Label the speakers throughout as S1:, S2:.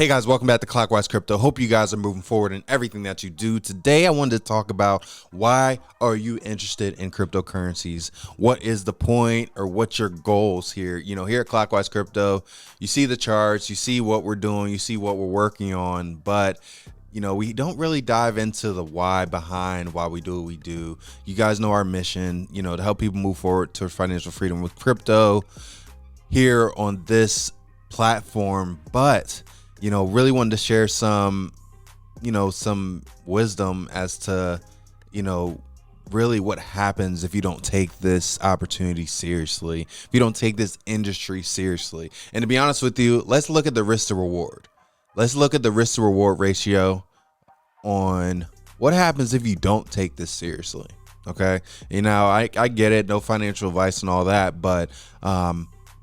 S1: Hey guys, welcome back to Clockwise Crypto. Hope you guys are moving forward in everything that you do. Today I wanted to talk about why are you interested in cryptocurrencies? What is the point or what's your goals here? Here at Clockwise Crypto, you see the charts, you see what we're doing, you see what we're working on, but we don't really dive into the why behind why we do what we do. You guys know our mission, to help people move forward to financial freedom with crypto here on this platform, but really wanted to share some wisdom as to, really what happens if you don't take this opportunity seriously, if you don't take this industry seriously. And to be honest with you, let's look at the risk to reward. Let's look at the risk to reward ratio on what happens if you don't take this seriously. Okay. I get it. No financial advice and all that, but,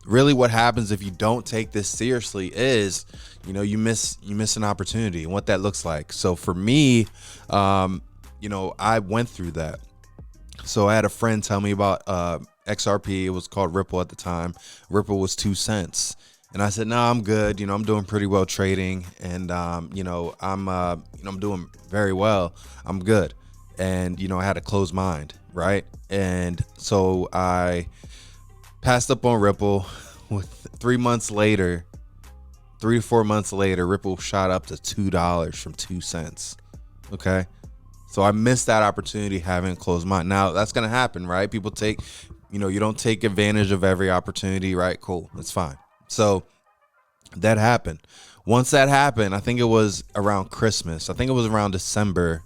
S1: really what happens if you don't take this seriously is, you miss an opportunity and what that looks like. So for me, I went through that. So I had a friend tell me about XRP. It was called Ripple at the time. Ripple was 2 cents. And I said, no, I'm good. I'm doing pretty well trading, and I'm doing very well. I'm good. And I had a closed mind, right? And so I passed up on Ripple. With 3 to 4 months later, Ripple shot up to $2 from 2 cents. Okay. So I missed that opportunity having a closed mind. Now that's going to happen, right? People take, you don't take advantage of every opportunity, right? Cool. That's fine. So that happened. Once that happened, I think it was around Christmas. I think it was around December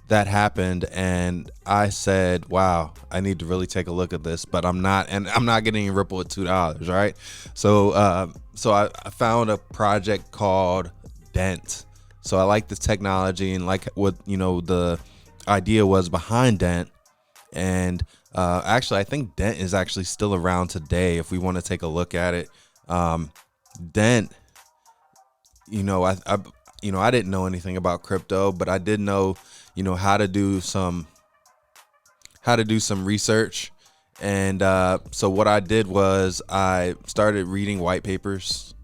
S1: that happened, and I said, wow, I need to really take a look at this, but I'm not getting a Ripple at $2, right? So I found a project called Dent. So I like the technology and like what the idea was behind Dent. And actually I think Dent is actually still around today if we want to take a look at it. Dent, I didn't know anything about crypto, but I did know how to do some research. And so what I did was I started reading white papers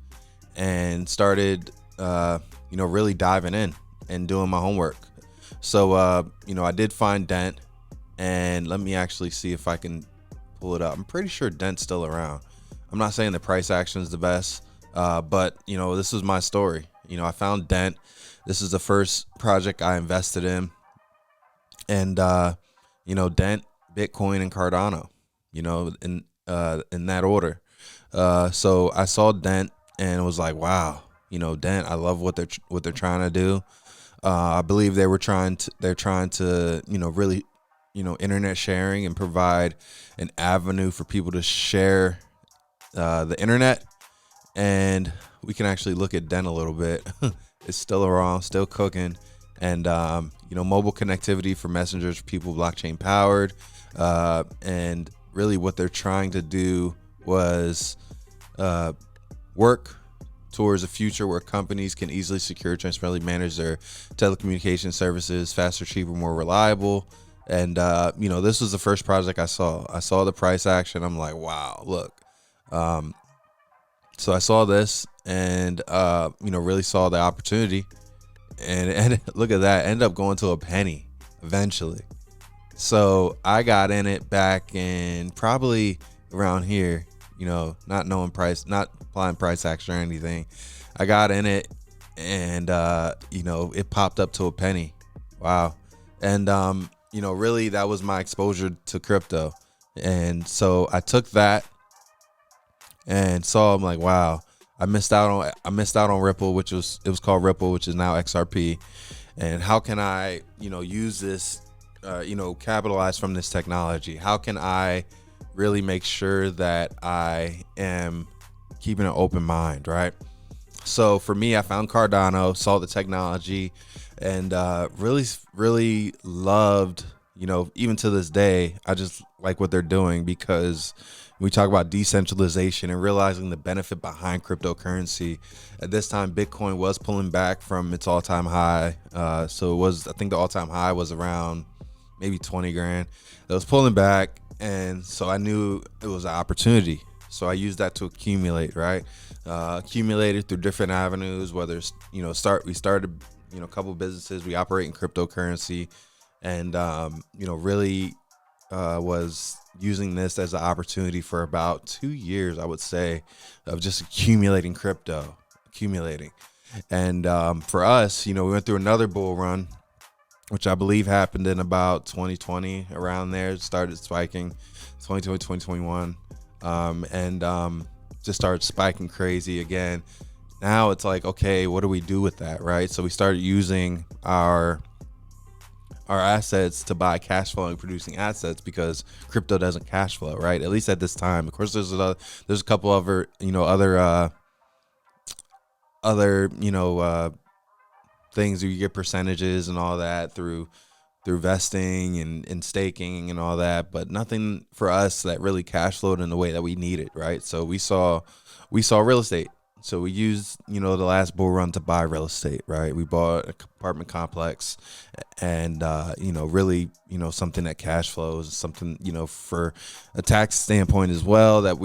S1: and started really diving in and doing my homework. So I did find Dent, and let me actually see if I can pull it up. I'm pretty sure Dent's still around. I'm not saying the price action is the best, but this is my story. I found Dent. This is the first project I invested in. And, Dent, Bitcoin, and Cardano, in that order. So I saw Dent and was like, wow, Dent, I love what they're trying to do. I believe they're trying to, really, internet sharing and provide an avenue for people to share, the internet. And we can actually look at Dent a little bit. It's still around, still cooking. And, mobile connectivity for messengers, people blockchain powered. And really what they're trying to do was work towards a future where companies can easily secure, transparently manage their telecommunication services faster, cheaper, more reliable. And, this was the first project I saw. I saw the price action. I'm like, wow, look. So I saw this and, really saw the opportunity. And look at that, ended up going to a penny eventually. So I got in it back in probably around here, not knowing price, not applying price action or anything. I got in it and, it popped up to a penny. Wow. And, really that was my exposure to crypto. And so I took that and saw, I'm like, wow. I missed out on Ripple, it was called Ripple, which is now XRP. And how can I, use this, capitalize from this technology? How can I really make sure that I am keeping an open mind, right? So for me, I found Cardano, saw the technology, and really, really loved, even to this day, I just like what they're doing because we talk about decentralization and realizing the benefit behind cryptocurrency. At this time, Bitcoin was pulling back from its all-time high. So it was, I think the all-time high was around maybe 20 grand. It was pulling back. And so I knew it was an opportunity. So I used that to accumulate, right? accumulated through different avenues, whether it's, we started, a couple of businesses. We operate in cryptocurrency, and, really was using this as an opportunity for about 2 years, I would say, of just accumulating crypto, And for us, we went through another bull run, which I believe happened in about 2020, around there. It started spiking 2020, 2021, and just started spiking crazy again. Now it's like, okay, what do we do with that, right? So we started using our assets to buy cash flowing producing assets, because crypto doesn't cash flow, right? At least at this time. Of course, there's a couple other things where you get percentages and all that through vesting and staking and all that, but nothing for us that really cash flowed in the way that we needed, right? So we saw real estate. So we used, the last bull run to buy real estate, right? We bought an apartment complex, and, really, something that cash flows, something, for a tax standpoint as well, that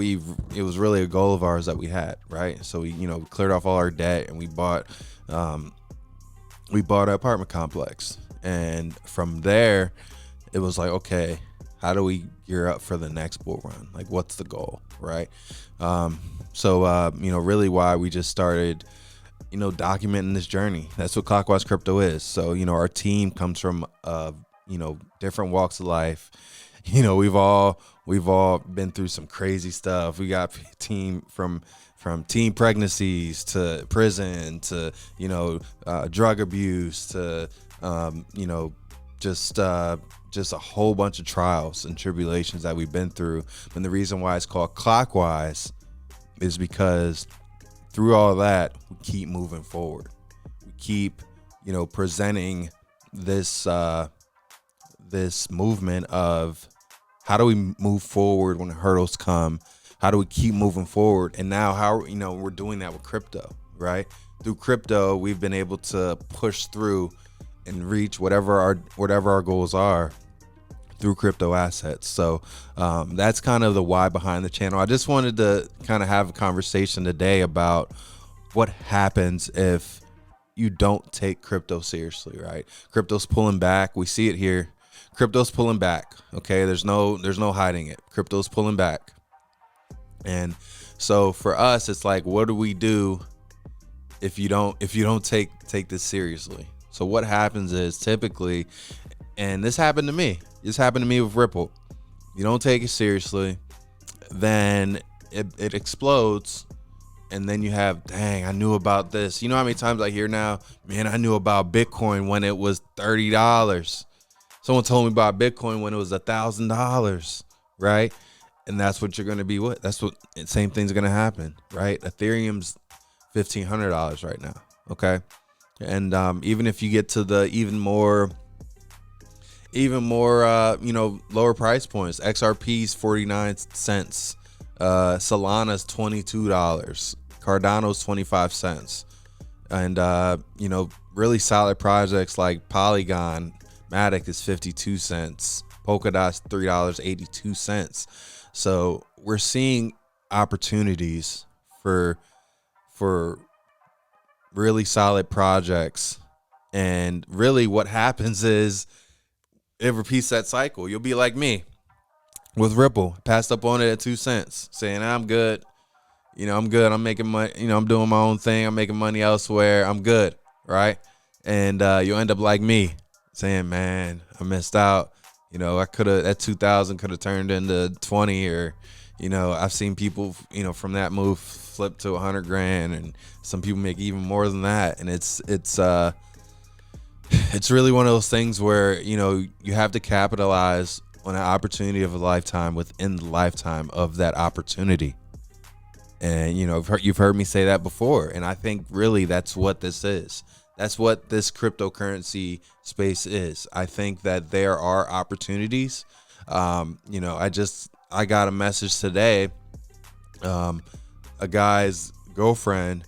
S1: it was really a goal of ours that we had, right? So we, cleared off all our debt, and we bought an apartment complex. And from there, it was like, okay, how do we gear up for the next bull run? Like, what's the goal, right? So really why we just started, documenting this journey. That's what Clockwise Crypto is. So, our team comes from, different walks of life. We've all been through some crazy stuff. We got team from teen pregnancies to prison to, drug abuse to, just a whole bunch of trials and tribulations that we've been through. And the reason why it's called Clockwise is because through all that, we keep moving forward. We keep, presenting this this movement of how do we move forward when hurdles come? How do we keep moving forward? And now how, we're doing that with crypto, right? Through crypto, we've been able to push through and reach whatever our goals are through crypto assets. So that's kind of the why behind the channel. I just wanted to kind of have a conversation today about what happens if you don't take crypto seriously, right? Crypto's pulling back. We see it here. Crypto's pulling back. Okay, there's no hiding it. Crypto's pulling back. And so for us, it's like, what do we do if you don't take this seriously? So what happens is, typically, and this happened to me with Ripple. You don't take it seriously, then it explodes, and then you have, dang, I knew about this. You know how many times I hear now, man, I knew about Bitcoin when it was $30. Someone told me about Bitcoin when it was $1,000, right? And that's what you're going to be with. Same thing's going to happen, right? Ethereum's $1,500 right now, okay? And even if you get to the even more lower price points, XRP's 49 cents, Solana's $22, Cardano's 25 cents, and really solid projects like Polygon, Matic is 52 cents, Polkadot's $3.82. So we're seeing opportunities for really solid projects, and really what happens is it repeats that cycle. You'll be like me with Ripple, passed up on it at 2 cents, saying I'm good, I'm good, I'm making money, I'm doing my own thing, I'm making money elsewhere, I'm good, right? And you'll end up like me, saying, man, I missed out. I could have, that 2,000 could have turned into 20, or I've seen people from that move flip to 100 grand, and some people make even more than that. And it's really one of those things where you have to capitalize on an opportunity of a lifetime within the lifetime of that opportunity. And you've heard me say that before, and I think really that's what this is. That's what this cryptocurrency space is. I think that there are opportunities. I got a message today. A guy's girlfriend,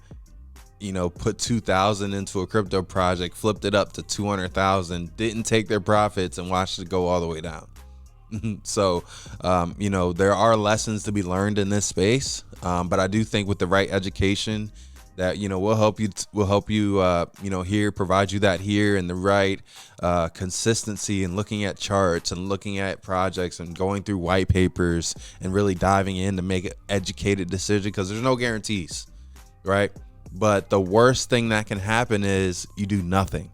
S1: put 2,000 into a crypto project, flipped it up to 200,000, didn't take their profits, and watched it go all the way down. So, there are lessons to be learned in this space. But I do think with the right education that, we'll help you, here, provide you that here, and the right consistency and looking at charts and looking at projects and going through white papers and really diving in to make an educated decision, because there's no guarantees, right? But the worst thing that can happen is you do nothing,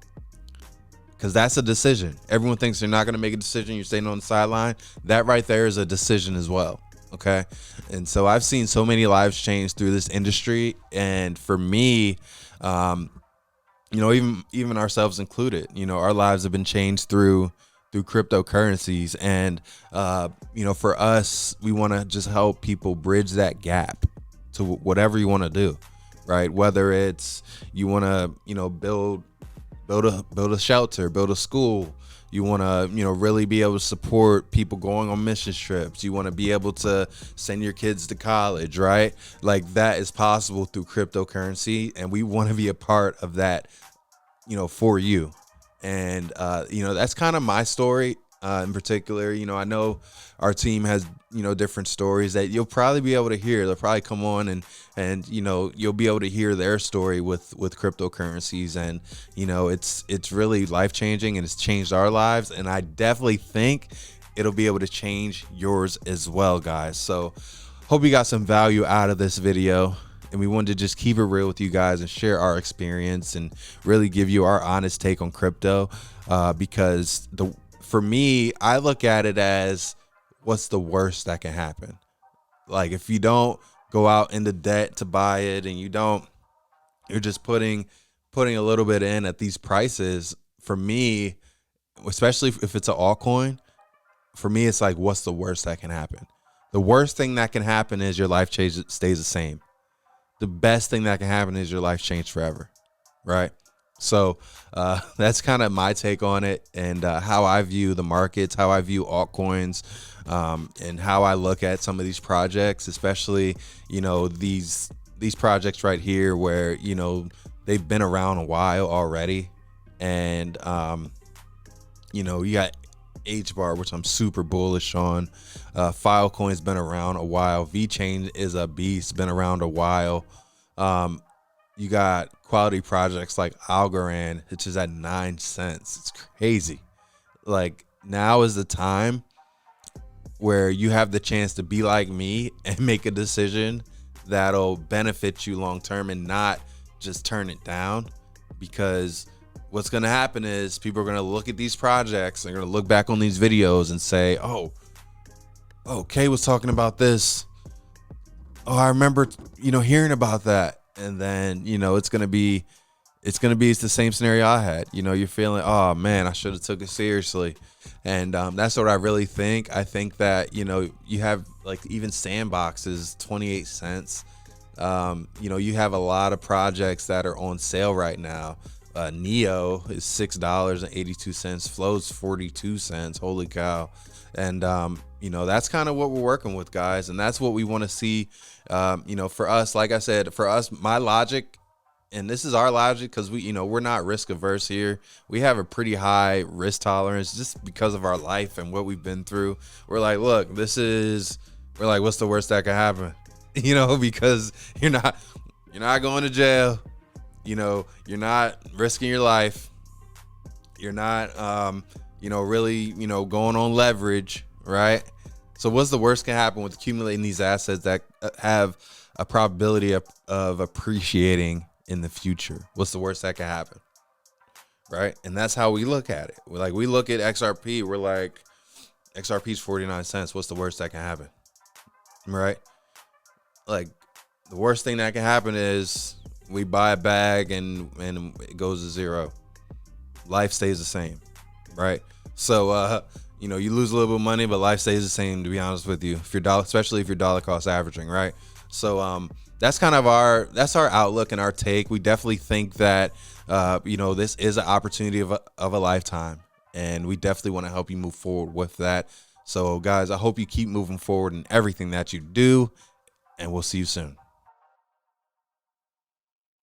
S1: because that's a decision. Everyone thinks they're not going to make a decision. You're staying on the sideline. That right there is a decision as well. Okay. And so I've seen so many lives change through this industry. And for me, even ourselves included, our lives have been changed through cryptocurrencies. And, for us, we want to just help people bridge that gap to whatever you want to do, right? Whether it's you want to, build a shelter, build a school. You want to, really be able to support people going on mission trips. You want to be able to send your kids to college, right? Like, that is possible through cryptocurrency, and we want to be a part of that, for you. And, that's kind of my story in particular. I know our team has, different stories that you'll probably be able to hear. They'll probably come on and you'll be able to hear their story with cryptocurrencies. And, it's really life changing, and it's changed our lives. And I definitely think it'll be able to change yours as well, guys. So hope you got some value out of this video. And we wanted to just keep it real with you guys and share our experience and really give you our honest take on crypto. Because for me, I look at it as, what's the worst that can happen? Like, if you don't go out into debt to buy it, and you're just putting a little bit in at these prices. For me, especially if it's an altcoin, for me, it's like, what's the worst that can happen? The worst thing that can happen is your life stays the same. The best thing that can happen is your life changed forever, right? So that's kind of my take on it, and how I view the markets, how I view altcoins, and how I look at some of these projects, especially, these projects right here where, they've been around a while already. And, you got HBAR, which I'm super bullish on. Filecoin's been around a while. VeChain is a beast, been around a while. You got quality projects like Algorand, which is at 9 cents. It's crazy. Like, now is the time where you have the chance to be like me and make a decision that'll benefit you long term, and not just turn it down. Because what's going to happen is people are going to look at these projects, they're going to look back on these videos and say, oh, Kay was talking about this. Oh, I remember, hearing about that. And then, it's going to be the same scenario I had. You're feeling, oh man, I should have took it seriously. And that's what I really think. I think that, you have, like, even Sandboxes, 28 cents. You have a lot of projects that are on sale right now. Neo is $6.82. Flow's 42 cents. Holy cow. And, that's kind of what we're working with, guys. And that's what we want to see. For us, like I said, my logic, and this is our logic, because we're not risk averse here. We have a pretty high risk tolerance just because of our life and what we've been through. We're like, look, what's the worst that could happen? Because you're not going to jail. You're not risking your life. You're not, really, going on leverage, right? So what's the worst can happen with accumulating these assets that have a probability of appreciating in the future? What's the worst that can happen, right? And that's how we look at it. We look at XRP. We're like, XRP's 49 cents. What's the worst that can happen, right? Like, the worst thing that can happen is we buy a bag and it goes to zero. Life stays the same, right? So, you lose a little bit of money, but life stays the same, to be honest with you, especially if you're dollar cost averaging, right? So, that's kind of our outlook and our take. We definitely think that, this is an opportunity of a lifetime, and we definitely want to help you move forward with that. So, guys, I hope you keep moving forward in everything that you do, and we'll see you soon.